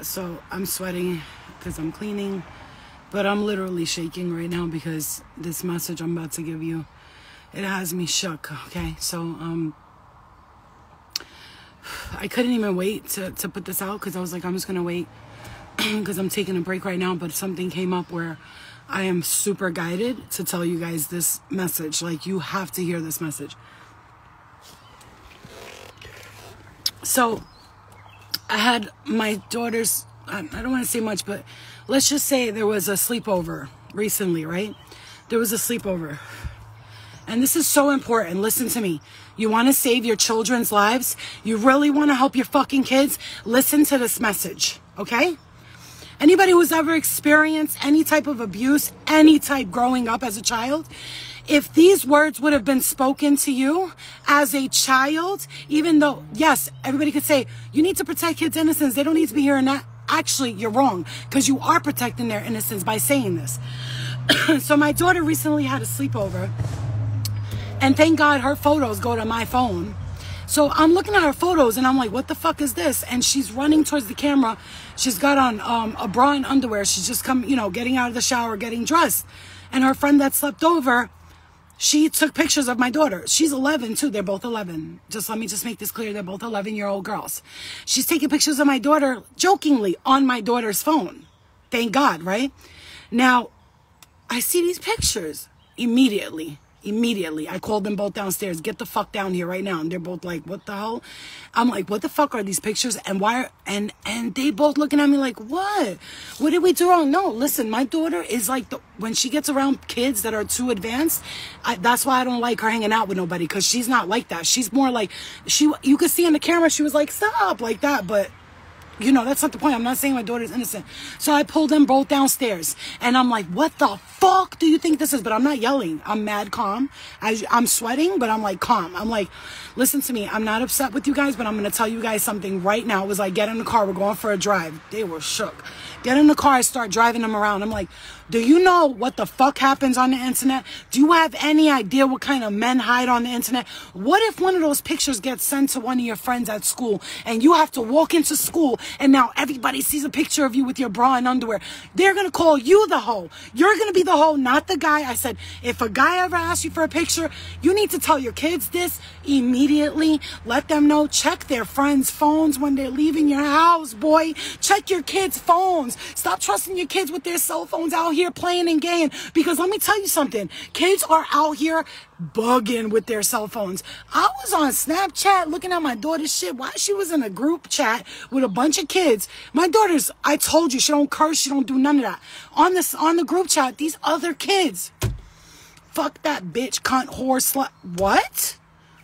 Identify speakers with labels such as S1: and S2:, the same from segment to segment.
S1: So I'm sweating because I'm cleaning, but I'm literally shaking right now because this message I'm about to give you, it has me shook. Okay, so I couldn't even wait to put this out because I was like, I'm just gonna wait because I'm taking a break right now. But something came up where I am super guided to tell you guys this message. Like, you have to hear this message. So I had my daughter's, I don't want to say much, but let's just say there was a sleepover recently, right? There was a sleepover. And this is so important. Listen to me. You want to save your children's lives? You really want to help your fucking kids? Listen to this message, okay? Anybody who's ever experienced any type of abuse, any type growing up as a child, if these words would have been spoken to you as a child, even though, yes, everybody could say, you need to protect kids' innocence. They don't need to be hearing that. Actually, you're wrong, because you are protecting their innocence by saying this. So my daughter recently had a sleepover, and thank God her photos go to my phone. So I'm looking at her photos and I'm like, what the fuck is this? And she's running towards the camera. She's got on a bra and underwear. She's just getting out of the shower, getting dressed. And her friend that slept over, she took pictures of my daughter. She's 11 too. They're both 11. Let me make this clear. They're both 11-year-old girls. She's taking pictures of my daughter jokingly on my daughter's phone. Thank God, right? Now, I see these pictures immediately. I called them both downstairs. Get the fuck down here right now. And they're both like, what the hell? I'm like, what the fuck are these pictures? And why? And they both looking at me like, what? What did we do wrong? No, listen, my daughter is like, when she gets around kids that are too advanced, that's why I don't like her hanging out with nobody, because she's not like that. She's more like, you could see on the camera, she was like, stop, like that, but that's not the point. I'm not saying my daughter's innocent. So I pulled them both downstairs. And I'm like, what the fuck do you think this is? But I'm not yelling. I'm mad calm. I'm sweating, but I'm like calm. I'm like, listen to me. I'm not upset with you guys, but I'm going to tell you guys something right now. It was like, get in the car. We're going for a drive. They were shook. Get in the car. I start driving them around. I'm like, do you know what the fuck happens on the internet? Do you have any idea what kind of men hide on the internet? What if one of those pictures gets sent to one of your friends at school and you have to walk into school and now everybody sees a picture of you with your bra and underwear? They're going to call you the hoe. You're going to be the hoe, not the guy. I said, if a guy ever asks you for a picture, you need to tell your kids this immediately. Let them know. Check their friends' phones when they're leaving your house, boy. Check your kids' phones. Stop trusting your kids with their cell phones out here playing and gaying, because let me tell you something, kids are out here bugging with their cell phones. I was on Snapchat looking at my daughter's shit while she was in a group chat with a bunch of kids. My daughter's, I told you, she don't curse, she don't do none of that. On the group chat, these other kids, fuck that bitch, cunt, whore, slut. What?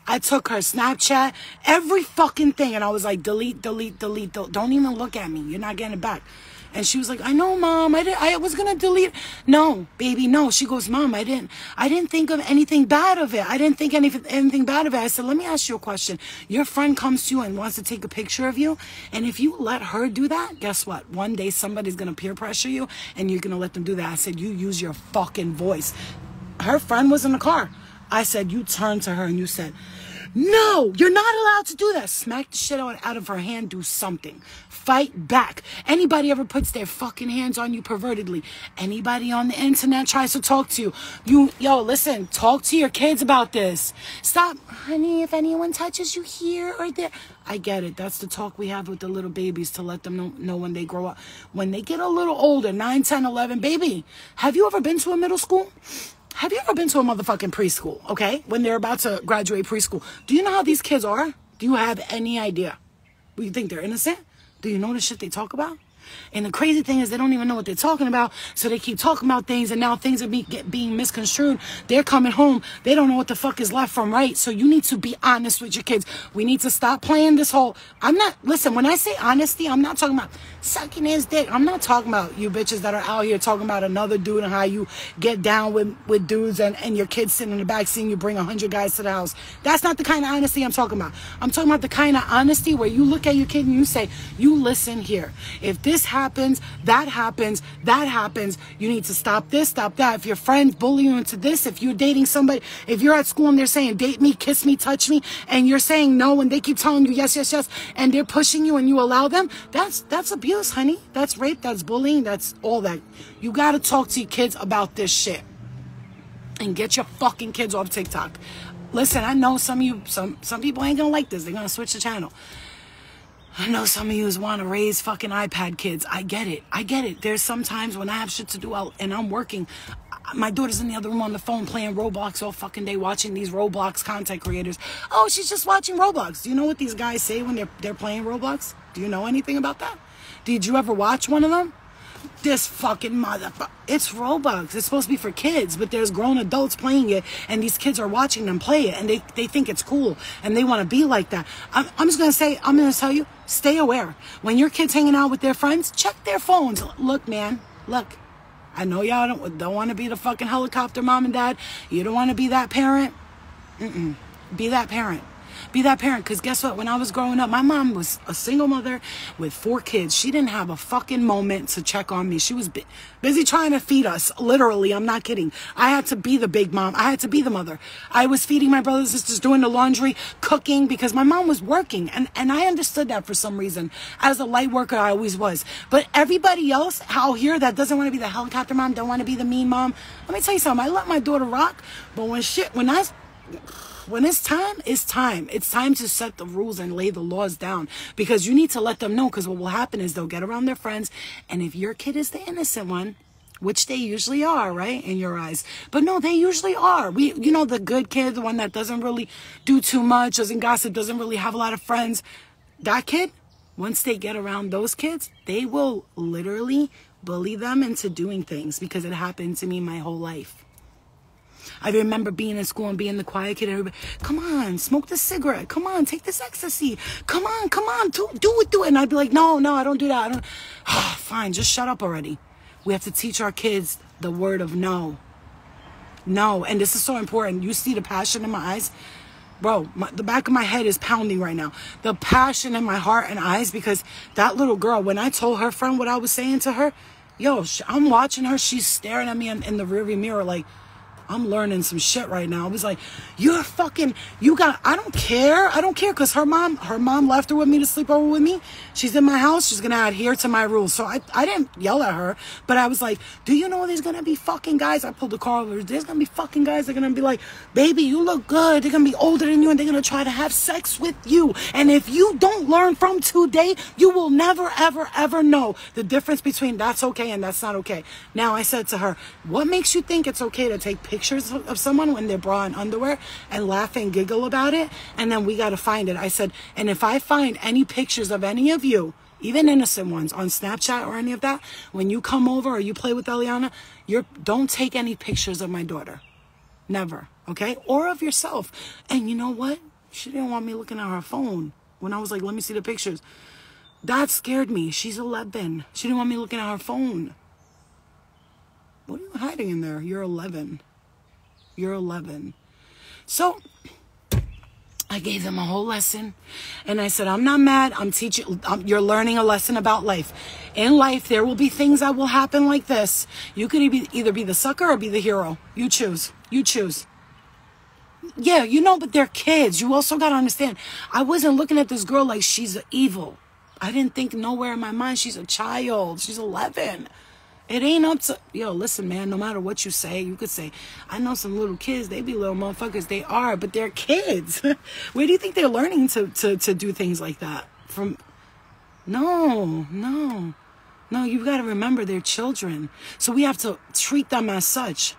S1: I took her Snapchat, every fucking thing, and I was like, delete. Don't even look at me. You're not getting it back. And she was like, I know, Mom. I was going to delete. No, baby, no. She goes, Mom, I didn't think of anything bad of it. I didn't think anything bad of it. I said, let me ask you a question. Your friend comes to you and wants to take a picture of you. And if you let her do that, guess what? One day somebody's going to peer pressure you and you're going to let them do that. I said, you use your fucking voice. Her friend was in the car. I said, you turned to her and you said, no, you're not allowed to do that. Smack the shit out of her hand. Do something. Fight back. Anybody ever puts their fucking hands on you pervertedly? Anybody on the internet tries to talk to you? Yo, listen, talk to your kids about this. Stop. Honey, if anyone touches you here or there. I get it. That's the talk we have with the little babies to let them know when they grow up. When they get a little older, 9, 10, 11, baby, have you ever been to a middle school? Have you ever been to a motherfucking preschool, okay? When they're about to graduate preschool. Do you know how these kids are? Do you have any idea? Do you think they're innocent? Do you know the shit they talk about? And the crazy thing is they don't even know what they're talking about, so they keep talking about things, and now things are being misconstrued. They're coming home. They don't know what the fuck is left from right, so you need to be honest with your kids. We need to stop playing this whole... Listen, when I say honesty, I'm not talking about sucking his dick. I'm not talking about you bitches that are out here talking about another dude and how you get down with dudes and your kids sitting in the back seeing you bring 100 guys to the house. That's not the kind of honesty I'm talking about. I'm talking about the kind of honesty where you look at your kid and you say, you listen here. If this this happens, that happens, that happens. You need to stop this, stop that. If your friends bully you into this, if you're dating somebody, if you're at school and they're saying, date me, kiss me, touch me, and you're saying no, and they keep telling you yes, yes, yes, and they're pushing you and you allow them, that's abuse, honey. That's rape, that's bullying, that's all that. You got to talk to your kids about this shit. And get your fucking kids off TikTok. Listen, I know some of you, some people ain't gonna like this. They're gonna switch the channel. I know some of you want to raise fucking iPad kids. I get it. I get it. There's some times when I have shit to do and I'm working. My daughter's in the other room on the phone playing Roblox all fucking day, watching these Roblox content creators. Oh, she's just watching Roblox. Do you know what these guys say when they're playing Roblox? Do you know anything about that? Did you ever watch one of them? This fucking motherfucker. It's Roblox. It's supposed to be for kids, but there's grown adults playing it, and these kids are watching them play it, and they think it's cool, and they want to be like that. I'm just going to tell you, stay aware. When your kid's hanging out with their friends, check their phones. Look, man, look. I know y'all don't want to be the fucking helicopter mom and dad. You don't want to be that parent. Be that parent. Be that parent, because guess what? When I was growing up, my mom was a single mother with 4 kids. She didn't have a fucking moment to check on me. She was busy trying to feed us. Literally, I'm not kidding. I had to be the big mom. I had to be the mother. I was feeding my brothers and sisters, doing the laundry, cooking, because my mom was working. And I understood that for some reason. As a light worker, I always was. But everybody else out here that doesn't want to be the helicopter mom, don't want to be the mean mom, let me tell you something. I let my daughter rock, but when it's time, it's time. It's time to set the rules and lay the laws down, because you need to let them know, because what will happen is they'll get around their friends, and if your kid is the innocent one, which they usually are, right, in your eyes, but no, they usually are. The good kid, the one that doesn't really do too much, doesn't gossip, doesn't really have a lot of friends, that kid, once they get around those kids, they will literally bully them into doing things, because it happened to me my whole life. I remember being in school and being the quiet kid. Everybody, come on, smoke the cigarette. Come on, take this ecstasy. Come on, do it. And I'd be like, no, I don't do that. Fine, just shut up already. We have to teach our kids the word of no. No, and this is so important. You see the passion in my eyes? Bro, the back of my head is pounding right now. The passion in my heart and eyes, because that little girl, when I told her friend what I was saying to her, I'm watching her. She's staring at me in the rearview mirror like, I'm learning some shit right now. I was like, I don't care, because her mom left her with me to sleep over with me. She's in my house. She's going to adhere to my rules. So I didn't yell at her, but I was like, do you know there's going to be fucking guys? I pulled the car over. There's going to be fucking guys that are going to be like, baby, you look good. They're going to be older than you, and they're going to try to have sex with you. And if you don't learn from today, you will never, ever, ever know the difference between that's okay and that's not okay. Now, I said to her, what makes you think it's okay to take pictures of someone when they're bra and underwear and laugh and giggle about it, and then we got to find it? I said, and if I find any pictures of any of you, even innocent ones, on Snapchat or any of that, when you come over or you play with Eliana, don't take any pictures of my daughter. Never, okay? Or of yourself. And you know what? She didn't want me looking at her phone when I was like, let me see the pictures. That scared me. She's 11. She didn't want me looking at her phone. What are you hiding in there? You're 11. You're 11. So I gave them a whole lesson, and I said, I'm not mad. I'm teaching. You're learning a lesson about life. In life, there will be things that will happen like this. You could either be the sucker or be the hero. You choose. You choose. Yeah, but they're kids. You also got to understand, I wasn't looking at this girl like she's evil. I didn't think nowhere in my mind she's a child. She's 11. It ain't up to, listen, man, no matter what you say, you could say, I know some little kids, they be little motherfuckers, they are, but they're kids. Where do you think they're learning to do things like that? No, you've got to remember they're children. So we have to treat them as such.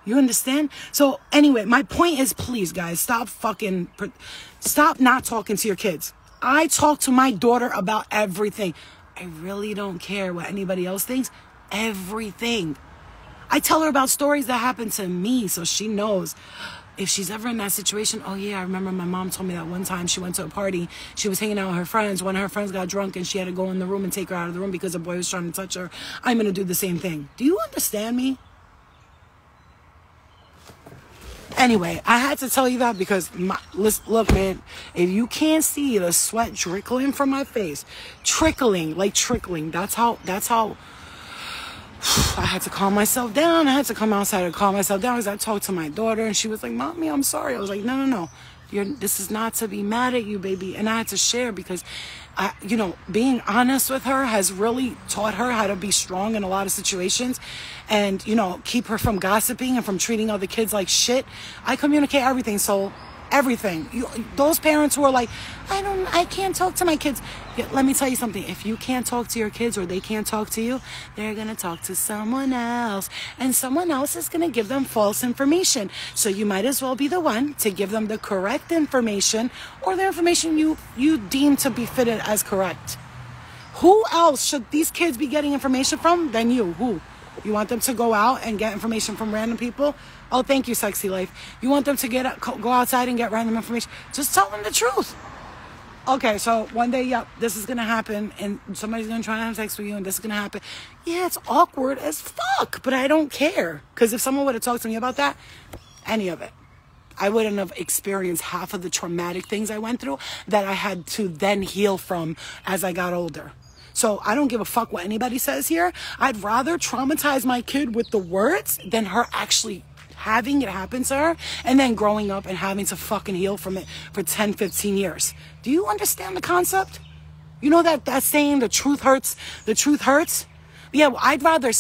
S1: You understand? So anyway, my point is, please, guys, stop not talking to your kids. I talk to my daughter about everything. I really don't care what anybody else thinks. Everything. I tell her about stories that happened to me, so she knows. If she's ever in that situation, oh yeah, I remember my mom told me that one time she went to a party. She was hanging out with her friends. One of her friends got drunk, and she had to go in the room and take her out of the room because a boy was trying to touch her. I'm going to do the same thing. Do you understand me? Anyway, I had to tell you that because, look, man, if you can't see the sweat trickling from my face, trickling, that's how I had to calm myself down. I had to come outside and calm myself down because I talked to my daughter and she was like, Mommy, I'm sorry. I was like, no. This is not to be mad at you, baby. And I had to share because, being honest with her has really taught her how to be strong in a lot of situations and, keep her from gossiping and from treating other kids like shit. I communicate everything, so everything. Those parents who are like, I can't talk to my kids. Let me tell you something. If you can't talk to your kids or they can't talk to you, they're going to talk to someone else. And someone else is going to give them false information. So you might as well be the one to give them the correct information or the information you deem to be fitted as correct. Who else should these kids be getting information from than you? Who? You want them to go out and get information from random people? Oh, thank you, Sexy Life. You want them to go outside and get random information? Just tell them the truth. Okay, so one day, this is going to happen, and somebody's going to try to have sex with you, and this is going to happen. Yeah, it's awkward as fuck, but I don't care. Because if someone would have talked to me about that, any of it, I wouldn't have experienced half of the traumatic things I went through that I had to then heal from as I got older. So I don't give a fuck what anybody says here. I'd rather traumatize my kid with the words than her actually having it happen to her and then growing up and having to fucking heal from it for 10, 15 years. Do you understand the concept? You know that saying, the truth hurts, the truth hurts? Yeah, well, I'd rather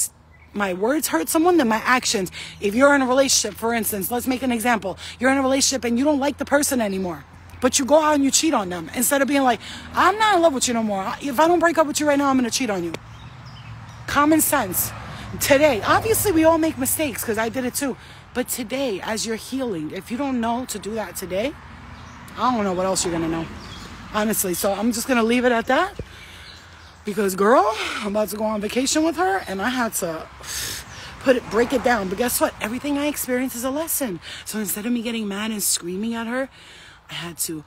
S1: my words hurt someone than my actions. If you're in a relationship, for instance, let's make an example. You're in a relationship and you don't like the person anymore, but you go out and you cheat on them instead of being like, I'm not in love with you no more. If I don't break up with you right now, I'm going to cheat on you. Common sense. Today, obviously we all make mistakes because I did it too. But today, as you're healing, if you don't know to do that today, I don't know what else you're going to know. Honestly, so I'm just going to leave it at that. Because, girl, I'm about to go on vacation with her, and I had to break it down. But guess what? Everything I experience is a lesson. So instead of me getting mad and screaming at her, I had to,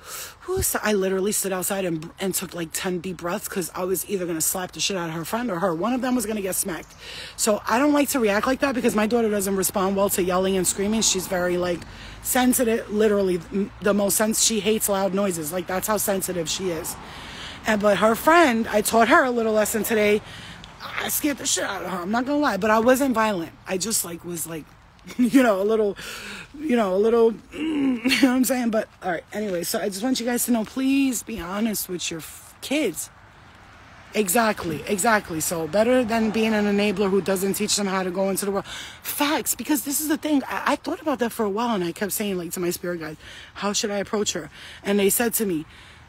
S1: I literally stood outside and took like 10 deep breaths because I was either going to slap the shit out of her friend or her. One of them was going to get smacked. So I don't like to react like that because my daughter doesn't respond well to yelling and screaming. She's very like sensitive, literally the most she hates loud noises. Like that's how sensitive she is. But her friend, I taught her a little lesson today. I scared the shit out of her. I'm not going to lie, but I wasn't violent. I just was like, a little, you know what I'm saying? But all right, anyway, so I just want you guys to know, please be honest with your kids. Exactly. So better than being an enabler who doesn't teach them how to go into the world. Facts, because this is the thing. I thought about that for a while, and I kept saying like to my spirit guide, how should I approach her? And they said to me,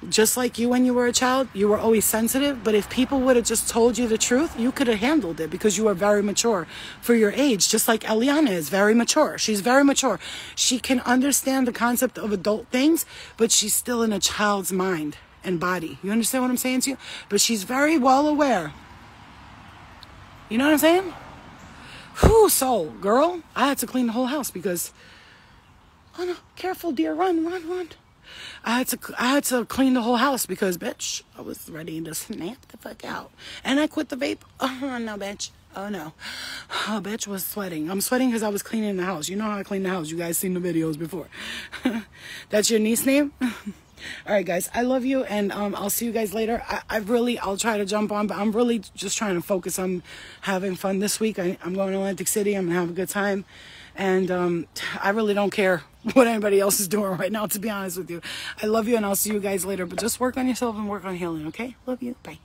S1: just like you when you were a child, you were always sensitive, but if people would have just told you the truth, you could have handled it because you were very mature for your age, just like Eliana is very mature. She's very mature. She can understand the concept of adult things, but she's still in a child's mind and body. You understand what I'm saying to you? But she's very well aware. You know what I'm saying? Whew, so, girl, I had to clean the whole house because, oh no, careful dear, run. I had to clean the whole house because, bitch, I was ready to snap the fuck out. And I quit the vape. Oh, no, bitch. Oh, no. Oh, bitch was sweating. I'm sweating because I was cleaning the house. You know how I clean the house. You guys seen the videos before. That's your niece name? All right, guys. I love you, and I'll see you guys later. I'll try to jump on, but I'm really just trying to focus on having fun this week. I'm going to Atlantic City. I'm going to have a good time. And I really don't care what anybody else is doing right now, to be honest with you. I love you, and I'll see you guys later. But just work on yourself and work on healing, okay? Love you. Bye.